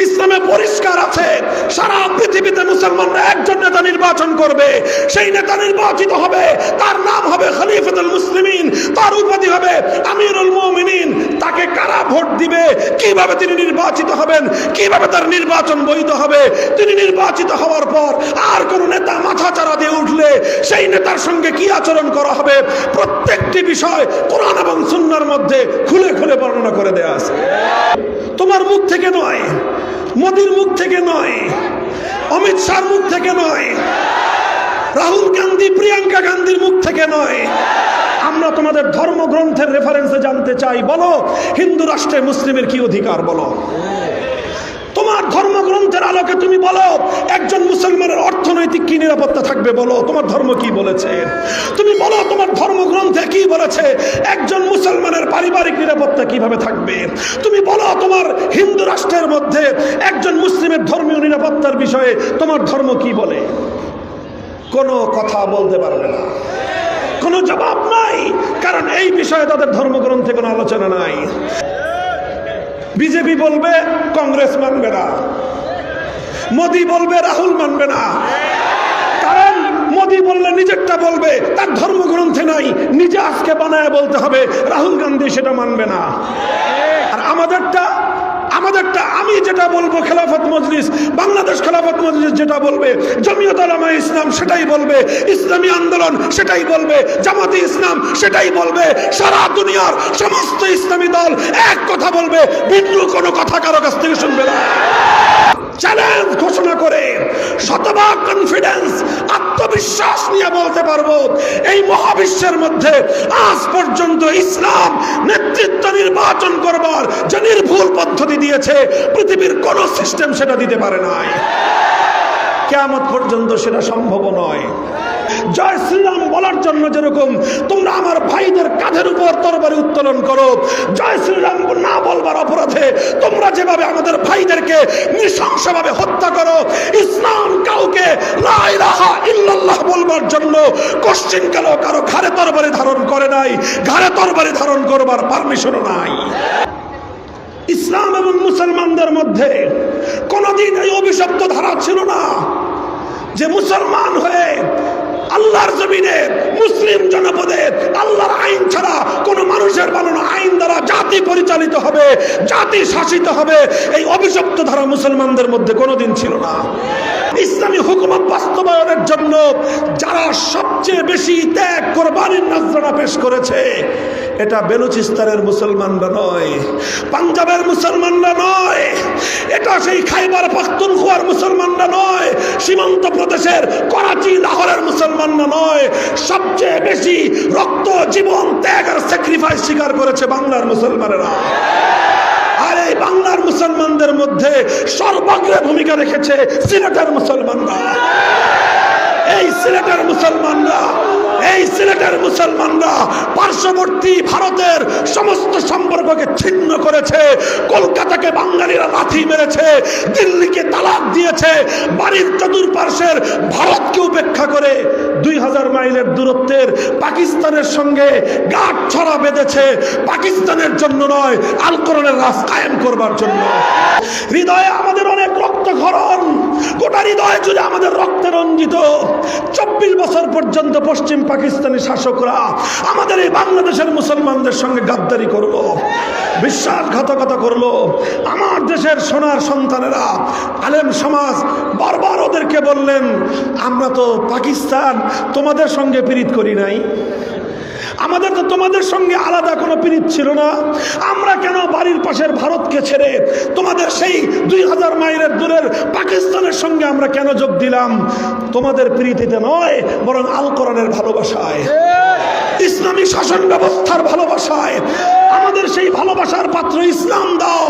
ইসলামে পরিষ্কার আছে, সারা পৃথিবীতে মুসলমানরা একজন নেতা নির্বাচন করবে, সেই নেতা নির্বাচিত হবে, তার নাম হবে খলিফাতুল মুসলিমিন, তার উপাধি হবে আমিরুল মুমিনিন। তাকে কারা ভোট দিবে, কিভাবে তিনি নির্বাচিত হবেন, কিভাবে তার নির্বাচন বৈধ হবে, তিনি নির্বাচিত হওয়ার পর আর কোন নেতা মাথা চারা দিয়ে উঠলে সেই নেতার সঙ্গে কি আচরণ করা হবে, প্রত্যেকটি বিষয় কোরআন এবং সুন্নাহর মধ্যে খুলে খুলে বর্ণনা করে দেয়া আছে। তোমার মুখ থেকে নয়, মোদির মুখ থেকে নয়, অমিত শাহর মুখ থেকে নয়, রাহুল গান্ধী প্রিয়াঙ্কা গান্ধীর মুখ থেকে নয়। আমরা তোমাদের ধর্মগ্রন্থের রেফারেন্সে জানতে চাই। বলো হিন্দু রাষ্ট্রে মুসলিমের কি অধিকার, বলো তোমার ধর্মগ্রন্থের আলোকে তুমি বলো একজন মুসলমানের অর্থনৈতিক কি নিরাপত্তা থাকবে, বলো তোমার ধর্ম কি বলেছে। তুমি বলো তোমার ধর্মগ্রন্থে কি বলেছে একজন মুসলমানের পারিবারিক নিরাপত্তা কিভাবে থাকবে। তুমি বলো তোমার হিন্দু রাষ্ট্রের মধ্যে একজন মুসলিমের ধর্মীয় নিরাপত্তার বিষয়ে তোমার ধর্ম কি বলে। কোনো কথা বলতে পারবে না, কোনো জবাব নাই, কারণ এই বিষয়ে তাদের ধর্মগ্রন্থে কোনো আলোচনা নাই। বিজেপি বলবে কংগ্রেস মানবে না, মোদি বলবে রাহুল মানবে না, কারণ মোদি বললে নিজেরটা বলবে, তার ধর্মগ্রন্থে নাই, নিজে আজকে বানায় বলতে হবে রাহুল গান্ধী সেটা মানবে না। আর আমাদেরটা আমি যেটা বলবো খেলাফত মজলিস, বাংলাদেশ খেলাফত মজলিস যেটা বলবে, জমিয়ত উলামা ইসলাম সেটাই বলবে, ইসলামী আন্দোলন সেটাই বলবে, জামাতে ইসলাম সেটাই বলবে, সারা দুনিয়ার সমস্ত ইসলামী দল এক কথা বলবে, ভিন্ন কোনো কথা কারো কাছ থেকে শুনবে না। চ্যালেঞ্জ ঘোষণা করে শতভাগ কনফিডেন্স, আত্মবিশ্বাস নিয়ে বলতে পারবো এই মহাবিশ্বের মধ্যে আজ পর্যন্ত ইসলাম নেতৃত্ব নির্বাচন করবার যে নির্ভুল পদ্ধতি দিয়েছে, পৃথিবীর কোন সিস্টেম সেটা দিতে পারে নাই। কিয়ামত পর্যন্ত সেটা সম্ভব নয়। জয় শ্রীরাম বলার জন্য যেরকম তোমরা আমার ভাইদের কাঁধের উপর তরবারি উত্তোলন করো, জয় শ্রীরাম না বলবার অপরাধে তোমরা যেভাবে আমাদের ভাইদেরকে নৃশংসভাবে হত্যা করো, ইসলাম কাউকে লা ইলাহা ইল্লাল্লাহ বলবার জন্য কোশ্চিনকালেও কারো ঘাড়ে তরবারি ধারণ করে নাই, ঘাড়ে তরবারি ধারণ করবার পারমিশনও নাই। ইসলাম এবং মুসলমানদের মধ্যে কোনদিন এই অভিশপ্ত ধারা ছিল না যে মুসলমান হয়ে আল্লাহর জমিনে মুসলিম জনপদে আল্লাহর আইন ছাড়া কোন মানুষের বানানো আইন দ্বারা জাতি পরিচালিত হবে, জাতি শাসিত হবে। এই অভিশপ্ত ধারা মুসলমানদের মধ্যে কোনোদিন ছিল না। ইসলামী হুকুমত বাস্তবায়নের জন্য যারা সবচেয়ে বেশি ত্যাগ কোরবানির নজরানা পেশ করেছে, এটা বেলুচিস্তানের মুসলমানরা নয়, পাঞ্জাবের মুসলমানরা নয়, এটা সেই খাইবার পাখতুনখোয়ার মুসলমানরা নয়, সীমান্ত প্রদেশের করাচি লাহোরের মুসলমানরা নয়। সবচেয়ে বেশি রক্ত, জীবন, ত্যাগ আর স্যাক্রিফাইস স্বীকার করেছে বাংলার মুসলমানেরা। আর এই বাংলার মুসলমানদের মধ্যে সর্বাগ্রে ভূমিকা রেখেছে সিলেটের মুসলমানরা। এই সিলেটের মুসলমানরা পার্শ্ববর্তী ভারতের সমস্ত সম্পর্ককে ছিন্ন করেছে, কলকাতাকে বাঙালিরা লাথি মেরেছে, দিল্লিকে তালাক দিয়েছে, বাড়ির চতুর্পার্শ্বের ভারতকে উপেক্ষা করে 2000 মাইলের দূরত্বের পাকিস্তানের সঙ্গে গাঁট ছড়া বেঁধেছে, পাকিস্তানের জন্য নয়, আল কোরআনের রাজ কায়েম করবার জন্য। হৃদয়ে আমাদের অনেক রক্তক্ষরণ, গোটা হৃদয় জুড়ে আমাদের রক্তে রঞ্জিত। 24 বছর পর্যন্ত পশ্চিম পাকিস্তানি শাসকরা আমাদের এই বাংলাদেশের মুসলমানদের সঙ্গে গাদ্দারি করলো, বিশ্বাসঘাতকতা করলো। আমার দেশের সোনার সন্তানেরা, আলেম সমাজ বারবার ওদেরকে বললেন, আমরা তো পাকিস্তান, তোমাদের সঙ্গে পীড়িত করি নাই, আমাদের তো তোমাদের সঙ্গে আলাদা কোনো পীড়িত ছিল না, আমরা কেন বাড়ির পাশের ভারতকে ছেড়ে তোমাদের সেই 2000 মাইলের দূরের পাকিস্তানের সঙ্গে আমরা কেন যোগ দিলাম? তোমাদের প্রীতিতে নয়, বরং আল কোরআনের ভালোবাসায়, ইসলামী শাসন ব্যবস্থার ভালোবাসায়। আমাদের সেই ভালোবাসার পাত্র ইসলাম দাও।